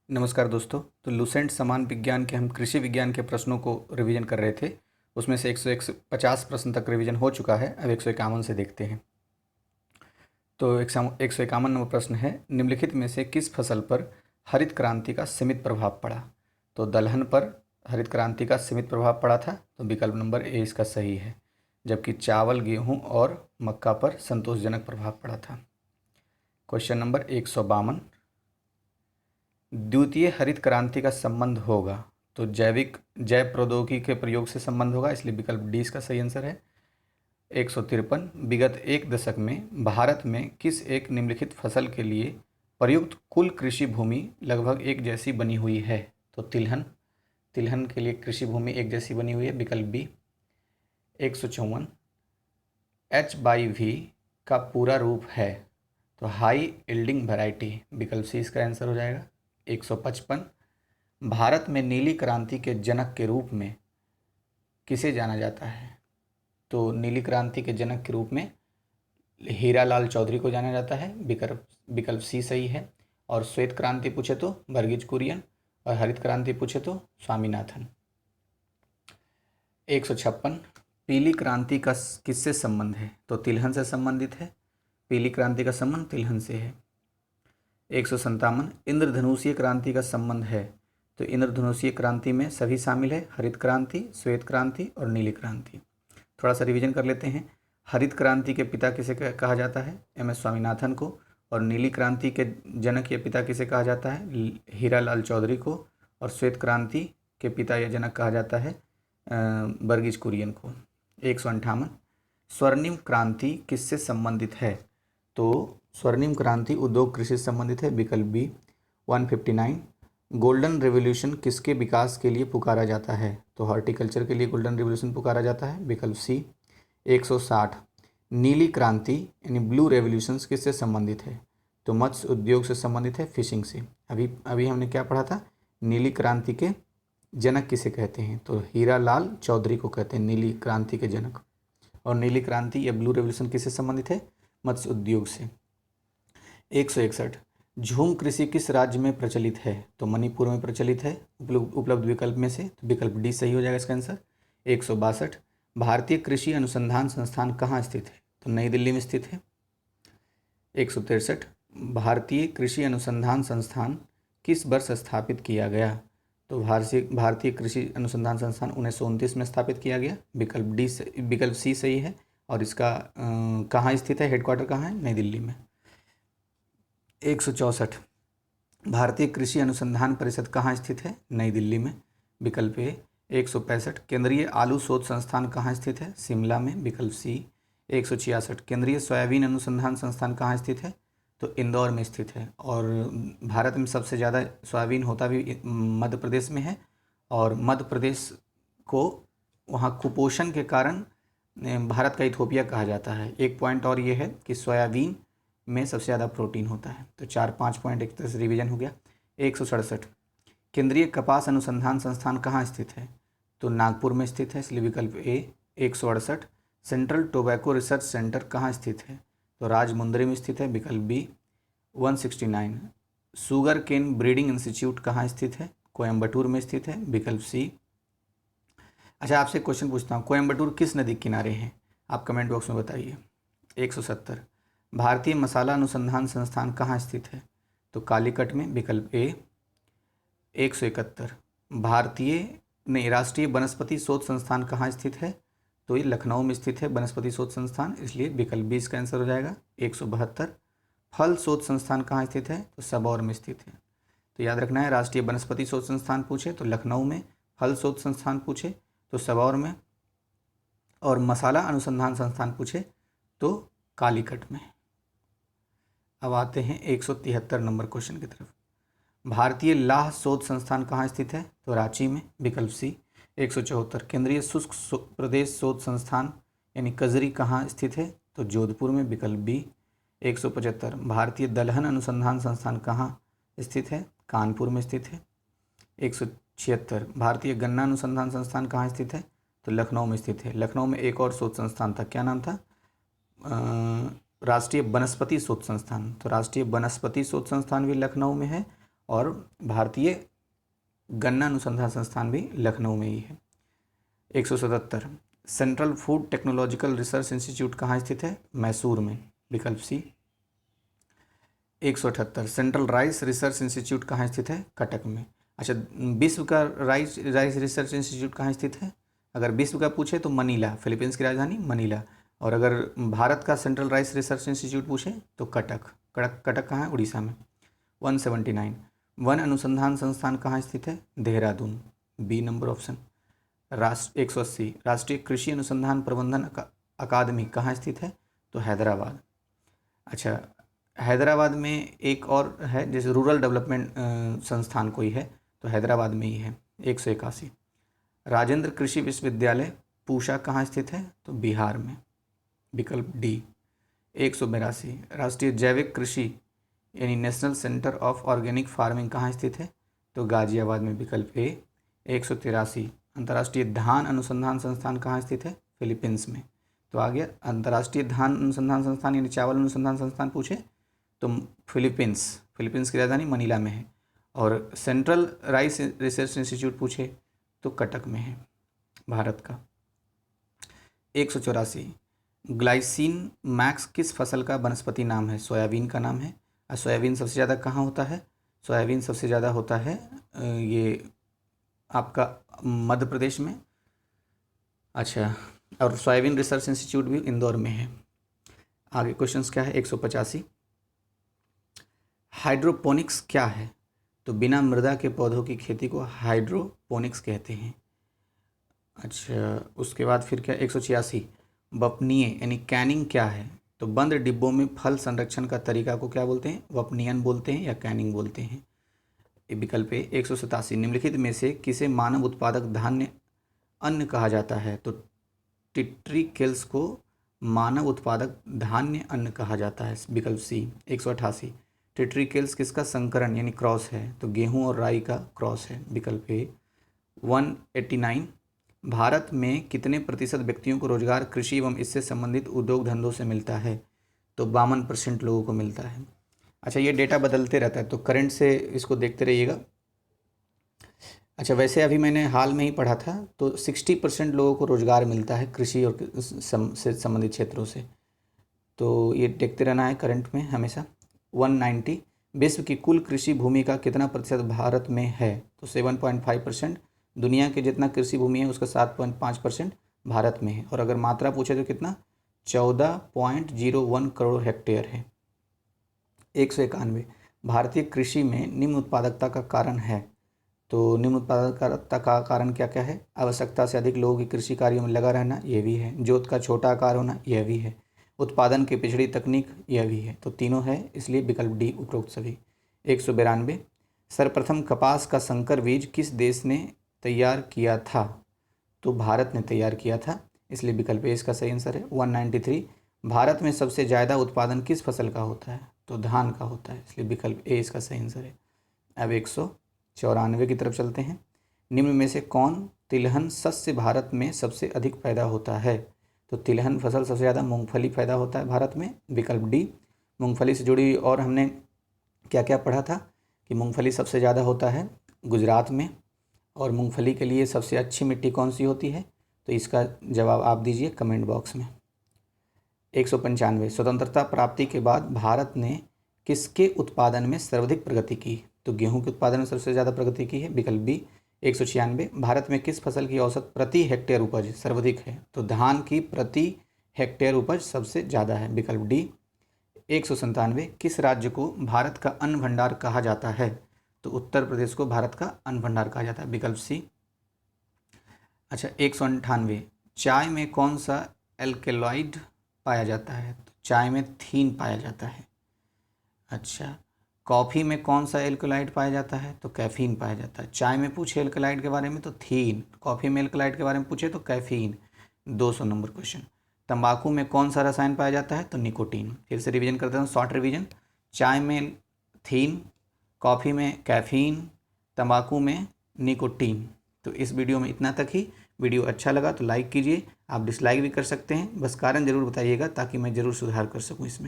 नमस्कार दोस्तों। तो लुसेंट समान विज्ञान के हम कृषि विज्ञान के प्रश्नों को रिवीजन कर रहे थे। उसमें से 150 प्रश्न तक रिवीजन हो चुका है। अब 151 से देखते हैं। तो 151 नंबर प्रश्न है, निम्नलिखित में से किस फसल पर हरित क्रांति का सीमित प्रभाव पड़ा? तो दलहन पर हरित क्रांति का सीमित प्रभाव पड़ा था, तो विकल्प नंबर ए इसका सही है। जबकि चावल, गेहूँ और मक्का पर संतोषजनक प्रभाव पड़ा था। क्वेश्चन नंबर 152, द्वितीय हरित क्रांति का संबंध होगा? तो जैव प्रौद्योगिकी के प्रयोग से संबंध होगा, इसलिए विकल्प डी इसका सही आंसर है। 153, विगत एक दशक में भारत में किस एक निम्नलिखित फसल के लिए प्रयुक्त कुल कृषि भूमि लगभग एक जैसी बनी हुई है? तो तिलहन तिलहन के लिए कृषि भूमि एक जैसी बनी हुई है, विकल्प बी। 154, H/V का पूरा रूप है? तो हाई यील्डिंग वैरायटी, विकल्प सी इसका आंसर हो जाएगा। 155, भारत में नीली क्रांति के जनक के रूप में किसे जाना जाता है? तो नीली क्रांति के जनक के रूप में हीरालाल चौधरी को जाना जाता है, विकल्प सी सही है। और श्वेत क्रांति पूछे तो वर्गीज कुरियन, और हरित क्रांति पूछे तो स्वामीनाथन। 156, पीली क्रांति का किससे संबंध है? तो तिलहन से संबंधित है। पीली क्रांति का संबंध तिलहन से है। 157, इंद्रधनुषीय क्रांति का संबंध है? तो इंद्रधनुषीय क्रांति में सभी शामिल है, हरित क्रांति, श्वेत क्रांति और नीली क्रांति। थोड़ा सा रिवीजन कर लेते हैं। हरित क्रांति के पिता किसे कहा जाता है? एम एस स्वामीनाथन को। और नीली क्रांति के जनक या पिता किसे कहा जाता है? हीरालाल चौधरी को। और श्वेत क्रांति के पिता या जनक कहा जाता है वर्गीज कुरियन को। 158, स्वर्णिम क्रांति किससे संबंधित है? तो स्वर्णिम क्रांति उद्योग कृषि से संबंधित है, विकल्प बी। 159, गोल्डन रेवोल्यूशन किसके विकास के लिए पुकारा जाता है? तो हॉर्टिकल्चर के लिए गोल्डन रेवोल्यूशन पुकारा जाता है, विकल्प सी। 160, नीली क्रांति यानी ब्लू रेवोल्यूशन किससे संबंधित है? तो मत्स्य उद्योग से संबंधित है, फिशिंग से। अभी हमने क्या पढ़ा था? नीली क्रांति के जनक किसे कहते हैं? तो हीरालाल चौधरी को कहते हैं नीली क्रांति के जनक। और नीली क्रांति या ब्लू रेवोल्यूशन किससे संबंधित है? मत्स्य उद्योग से। 161, झूम कृषि किस राज्य में प्रचलित है? तो मणिपुर में प्रचलित है, उपलब्ध विकल्प में से। तो विकल्प डी सही हो जाएगा इसका आंसर। 162, भारतीय कृषि अनुसंधान संस्थान कहाँ स्थित है? तो नई दिल्ली में स्थित है। 163, भारतीय कृषि अनुसंधान संस्थान किस वर्ष स्थापित किया गया? तो भारतीय कृषि अनुसंधान संस्थान 1929 में स्थापित किया गया, विकल्प सी सही है। और इसका कहाँ स्थित है, हेडक्वार्टर कहाँ है? नई दिल्ली में। 164, भारतीय कृषि अनुसंधान परिषद कहाँ स्थित है? नई दिल्ली में, विकल्प ए। 165, केंद्रीय आलू शोध संस्थान कहाँ स्थित है? शिमला में, विकल्प सी। 166, केंद्रीय सोयाबीन अनुसंधान संस्थान कहाँ स्थित है? तो इंदौर में स्थित है। और भारत में सबसे ज़्यादा सोयाबीन होता भी मध्य प्रदेश में है। और मध्य प्रदेश को वहाँ कुपोषण के कारण भारत का इथोपिया कहा जाता है। एक पॉइंट और ये है कि सोयाबीन में सबसे ज़्यादा प्रोटीन होता है। तो 4-5 पॉइंट एक तरह से रिवीजन हो गया। 167, केंद्रीय कपास अनुसंधान संस्थान कहाँ स्थित है? तो नागपुर में स्थित है, इसलिए विकल्प A. 168, central tobacco research centre कहाँ स्थित है? तो राजमुंदरी में स्थित है, विकल्प B. 169, sugar cane breeding institute कहाँ स्थित है? कोयम्बटूर में स्थित है, विकल्प सी। अच्छा, आपसे क्वेश्चन पूछता हूँ, कोयम्बटूर किस नदी के किनारे है? आप कमेंट बॉक्स में बताइए। 170, भारतीय मसाला अनुसंधान संस्थान कहाँ स्थित है? तो कालीकट में, विकल्प ए। 171, राष्ट्रीय वनस्पति शोध संस्थान कहाँ स्थित है? तो ये लखनऊ में स्थित है वनस्पति शोध संस्थान, इसलिए विकल्प बी इसका आंसर हो जाएगा। 172, फल शोध संस्थान कहाँ स्थित है? तो सबौर में स्थित है। तो याद रखना है, राष्ट्रीय वनस्पति शोध संस्थान पूछे तो लखनऊ में, फल शोध संस्थान पूछे तो सबौर में, और मसाला अनुसंधान संस्थान पूछे तो कालीकट में। अब आते हैं 173 नंबर क्वेश्चन की तरफ। भारतीय लाह शोध संस्थान कहाँ स्थित है? तो रांची में, विकल्प सी। 174, केंद्रीय शुष्क प्रदेश शोध संस्थान यानी कजरी कहाँ स्थित है? तो जोधपुर में, विकल्प बी। 175, भारतीय दलहन अनुसंधान संस्थान कहाँ स्थित है? कानपुर में स्थित है। 176, भारतीय गन्ना अनुसंधान संस्थान कहाँ स्थित है? तो लखनऊ में स्थित है। लखनऊ में एक और शोध संस्थान था, क्या नाम था? राष्ट्रीय वनस्पति शोध संस्थान। तो राष्ट्रीय वनस्पति शोध संस्थान भी लखनऊ में है, और भारतीय गन्ना अनुसंधान संस्थान भी लखनऊ में ही है। 177 central food technological research institute कहाँ स्थित है? मैसूर में, विकल्प सी। 178 सेंट्रल राइस रिसर्च इंस्टीट्यूट कहाँ स्थित है? कटक में। अच्छा, विश्व का राइस रिसर्च इंस्टीट्यूट कहाँ स्थित है? अगर विश्व का पूछे तो मनीला, फिलीपींस की राजधानी मनीला। और अगर भारत का सेंट्रल राइस रिसर्च इंस्टीट्यूट पूछे तो कटक। कटक कहाँ है? उड़ीसा में। 179 वन अनुसंधान संस्थान कहाँ स्थित है? Dehradun, B number option. 180 राष्ट्रीय कृषि अनुसंधान प्रबंधन अकादमी कहाँ स्थित है? तो हैदराबाद। अच्छा, हैदराबाद में एक और है, जैसे रूरल डेवलपमेंट संस्थान कोई है तो हैदराबाद में ही है। 181 राजेंद्र कृषि विश्वविद्यालय पूसा कहाँ स्थित है? तो बिहार में, विकल्प डी। 182 राष्ट्रीय जैविक कृषि यानी national centre of organic farming कहाँ स्थित है? तो गाजियाबाद में, विकल्प ए। 183 अंतर्राष्ट्रीय धान अनुसंधान संस्थान कहाँ स्थित है? फिलीपींस में। तो आ गया अंतर्राष्ट्रीय धान अनुसंधान संस्थान यानी चावल अनुसंधान संस्थान पूछे तो फिलीपींस की राजधानी मनीला में है। और सेंट्रल राइस रिसर्च इंस्टीट्यूट पूछे तो कटक में है, भारत का। 184 ग्लाइसिन मैक्स किस फसल का वनस्पति नाम है? सोयाबीन का नाम है। और सोयाबीन सबसे ज़्यादा कहाँ होता है? सोयाबीन सबसे ज़्यादा होता है ये आपका मध्य प्रदेश में। अच्छा, और सोयाबीन रिसर्च इंस्टीट्यूट भी इंदौर में है। आगे क्वेश्चंस क्या है? 185 हाइड्रोपोनिक्स क्या है? तो बिना मृदा के पौधों की खेती को हाइड्रोपोनिक्स कहते हैं। अच्छा, उसके बाद फिर क्या? 186 वपनीय यानी कैनिंग क्या है? तो बंद डिब्बों में फल संरक्षण का तरीका को क्या बोलते हैं? वपनीयन बोलते हैं या कैनिंग बोलते हैं, विकल्प है। 187 निम्नलिखित में से किसे मानव उत्पादक धान्य अन्न कहा जाता है? तो टिट्रिकेल्स को मानव उत्पादक धान्य अन्न कहा जाता है, विकल्प सी। 188 टिट्रिकेल्स किसका संकरण यानी क्रॉस है? तो गेहूं और राई का क्रॉस है, विकल्प ए। 189 भारत में कितने प्रतिशत व्यक्तियों को रोजगार कृषि एवं इससे संबंधित उद्योग धंधों से मिलता है? तो 52% लोगों को मिलता है। अच्छा, ये डेटा बदलते रहता है तो करंट से इसको देखते रहिएगा। अच्छा, वैसे अभी मैंने हाल में ही पढ़ा था तो 60% लोगों को रोजगार मिलता है कृषि और से संबंधित क्षेत्रों से। तो ये देखते रहना है करंट में हमेशा। 190 विश्व की कुल कृषि भूमि का कितना प्रतिशत भारत में है? तो 7.5%। दुनिया के जितना कृषि भूमि है उसका 7.5% भारत में है। और अगर मात्रा पूछे तो कितना? 14.01 करोड़ हेक्टेयर है। 191 भारतीय कृषि में निम्न उत्पादकता का कारण है? तो निम्न उत्पादकता का कारण क्या क्या है? आवश्यकता से अधिक लोगों की कृषि कार्यों में लगा रहना, यह भी है। जोत का छोटा आकार होना, यह भी है। उत्पादन की पिछड़ी तकनीक, यह भी है। तो तीनों है, इसलिए विकल्प डी उपरोक्त सभी। 192 सर्वप्रथम कपास का संकर बीज किस देश ने तैयार किया था? तो भारत ने तैयार किया था, इसलिए विकल्प ए इसका सही आंसर है। 193 भारत में सबसे ज़्यादा उत्पादन किस फसल का होता है? तो धान का होता है, इसलिए विकल्प ए इसका सही आंसर है। अब 194 की तरफ चलते हैं। निम्न में से कौन तिलहन शस्य भारत में सबसे अधिक पैदा होता है? तो तिलहन फसल सबसे ज़्यादा मूंगफली पैदा होता है भारत में, विकल्प डी। मूंगफली से जुड़ी और हमने क्या क्या पढ़ा था कि मूंगफली सबसे ज़्यादा होता है गुजरात में, और मूंगफली के लिए सबसे अच्छी मिट्टी कौन सी होती है? तो इसका जवाब आप दीजिए कमेंट बॉक्स में। 195 स्वतंत्रता प्राप्ति के बाद भारत ने किसके उत्पादन में सर्वाधिक प्रगति की? तो गेहूं के उत्पादन में सबसे ज़्यादा प्रगति की है, विकल्प बी। 196 भारत में किस फसल की औसत प्रति हेक्टेयर उपज सर्वाधिक है? तो धान की प्रति हेक्टेयर उपज सबसे ज़्यादा है, विकल्प डी। 197 किस राज्य को भारत का अन्न भंडार कहा जाता है? तो उत्तर प्रदेश को भारत का अन्न भंडार कहा जाता है, विकल्प सी। अच्छा, 198 चाय में कौन सा एल्केलॉइड पाया जाता है? तो चाय में थीन पाया जाता है। अच्छा, कॉफ़ी में कौन सा एल्कलाइड पाया जाता है? तो कैफ़ीन पाया जाता है। चाय में पूछे एल्कलाइड के बारे में तो थीन, कॉफ़ी में एल्कलाइड के बारे में पूछे तो कैफ़ीन। 200 number question. तंबाकू में कौन सा रसायन पाया जाता है? तो निकोटीन। फिर से रिवीजन करते हैं, शॉर्ट रिवीजन। चाय में थीन, कॉफ़ी में कैफ़ीन, तंबाकू में निकोटीन। तो इस वीडियो में इतना तक ही। वीडियो अच्छा लगा तो लाइक कीजिए, आप डिसलाइक भी कर सकते हैं, बस कारण ज़रूर बताइएगा ताकि मैं ज़रूर सुधार कर सकूँ इसमें।